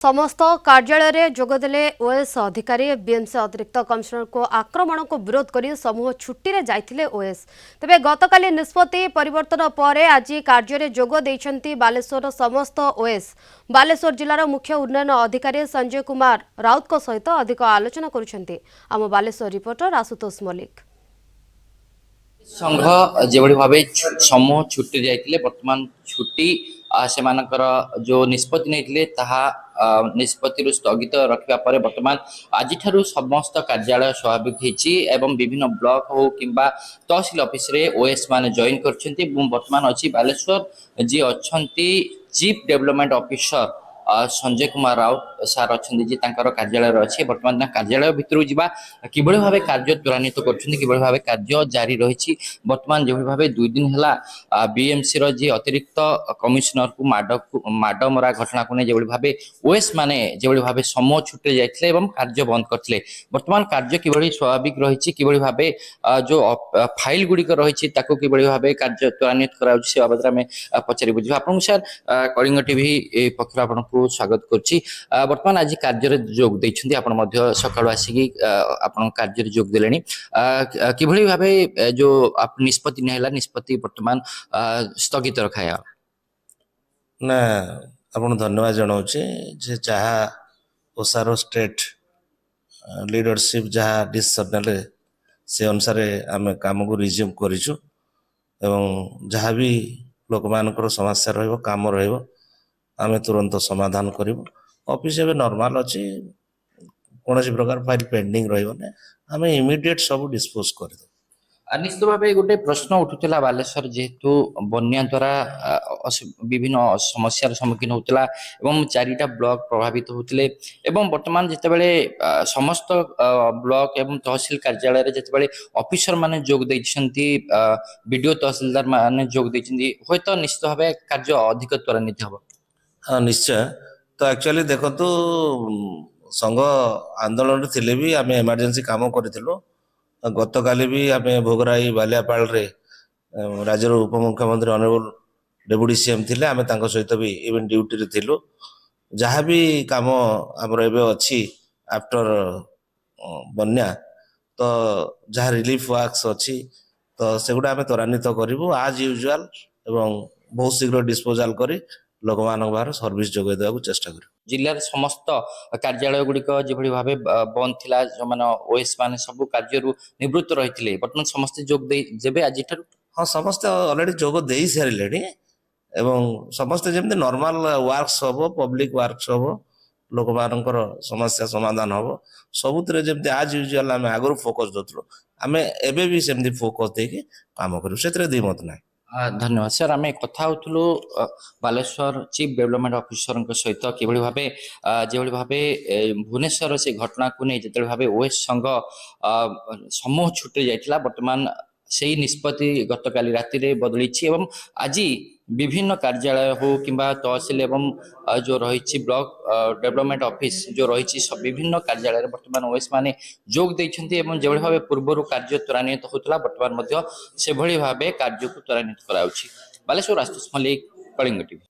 समस्त कार्यालय रे जोगदेले ओएस अधिकारी बीएमसी अतिरिक्त कमिशनर को आक्रमण को विरोध कर समूह छुट्टी रे जाइथिले ओएस तेबे गतकाली निष्पत्ति परिवर्तन पर आज कार्य रे जोग दैछंती बालेश्वर समस्त ओएस बालेश्वर जिलार मुख्य उन्नयन अधिकारी संजय कुमार राउत को सहित अधिक आलोचना करुछंती आम बालेश्वर रिपोर्टर आशुतोष मलिक। संघ जो भाव समूह छुट्टी जाइए बर्तमान छुट्टी सेमानकर जो निष्पत्ति नहीं निष्पत्ति स्थगित रखा पर बर्तमान आज समस्त कार्यालय स्वाभाविक होती विभिन्न ब्लॉक हो कि तहसिल ऑफिस रे ओएस मान जॉइन कर बर्तमान अच्छी बालेश्वर जी अच्छा chief development officer Sanjay Kumar Raut सार अच्छा जी कार्यालय अच्छे बर्तमान कार्यालय भितर जा कि भाव कार्य त्वरान्वित कर कार्य जारी रही बर्तमान जो भाव 2 दिन है बीएमसी जी अतिरिक्त कमिशनर को माड मरा घटना को नहीं जो भाव ओएस माने जो भाव समूह छुट्टी जाते कार्य बंद करते बर्तमान कार्य कि स्वाभाविक रही कि भाव जो फाइल गुड़िक रही कि भाव कार्य त्वरान्वित कर बाबद में पचारि बुझे आपको सर कलिंग टीवी पक्ष आपको स्वागत करुच्ची बर्तमान आज कार्य जोग देते सका आसिक कार्य जोग देले कि भाव जो निष्पत्ति नहीं निष्पत्ति बर्तमान स्थगित रखा ना आपन धन्यवाद जनाऊे जहाँ ओसार स्टेट लीडरशिप जहाँ डिसीजन ने से अनुसार आम काम को रिज्यूम करूँ जहाँ भी लोक मानकर समस्या काम आम तुरंत समाधान करूँ ऑफिस एवं नॉर्मल अच्छी कौन प्रकार फाइल पेंडिंग रही आम इमिडिएट सब डिस्पोज कर निश्चित भाव गोटे प्रश्न उठूला बालेश्वर जेहेतु बन्या द्वारा विभिन्न समस्यार सम्मुखीन होता चारिटा ब्लॉक प्रभावित होते बर्तमान जितेबाला समस्त ब्लॉक एवं तहसिल कार्यालय जितेबाला ऑफिसर माने जोग देइछंती वीडियो तहसिलदार माने जोग देइछंती होय तो निश्चित भाव कार्य अधिक त्वरान्वित हबो। हाँ निश्चय तो एक्चुअली देखो तो संघ आंदोलन थिले भी आम इमरजेंसी काम करूँ गत काली भी आम भोगराई बालियापाल रे राज्यर उपमुख्यमंत्री ऑनरेबल डेप्यूटी सीएम थिले आम सहित भी इवन ड्यूटी रे थिलु जहाँ भी काम आमर एबे अच्छी आफ्टर बन्या तो जहाँ रिलीफ वर्क्स अच्छी तो सेगुड़ा आम त्वरान्वित करूँ आज यूजुआल एवं बहुत शीघ्र डिस्पोजाल करी लोक मान सर्विस जोगे देवा चेष्टा करूँ जिलार समस्त कार्यालय गुड़िक जो भाव बंद थिला जो माने ओएस माने सब कार्य निवृत्त रही बर्तमान समस्त जोग देबे आज हाँ समस्त ऑलरेडी जोग दे सारे एवं समस्त जमी नॉर्मल वर्क्स हम पब्लिक वर्क्स हम लोक मानकर समस्या समाधान हम सबुत जमी आज यूजुआल आम आगु फोकस दूसरू आम एबे भी सेमती फोकस देके काम करूँ से दिमत ना। धन्यवाद सर आम कथा होलु बालेश्वर चीफ डेवलपमेंट ऑफिसर सहित कि भाव जो भाव भुवनेश्वर से घटना को नहीं जिते भाव ओएस संघ समूह छुट्टी जाइला बर्तमान से निष्पत्ति गत काली राति बदली आज विभिन्न कार्यालय हो कि तहसिल एवं जो रही ब्लॉक डेवलपमेंट ऑफिस जो रही विभिन्न कार्यालय बर्तमान ओएस माने जोग देइछंती जो भाव पूर्व कार्य त्वरान्वित होता बर्तमान से भाव कार्य को त्वरान्वित कराउछि। बालेश्वर आशुतोष मलिक कलिंग टीवी।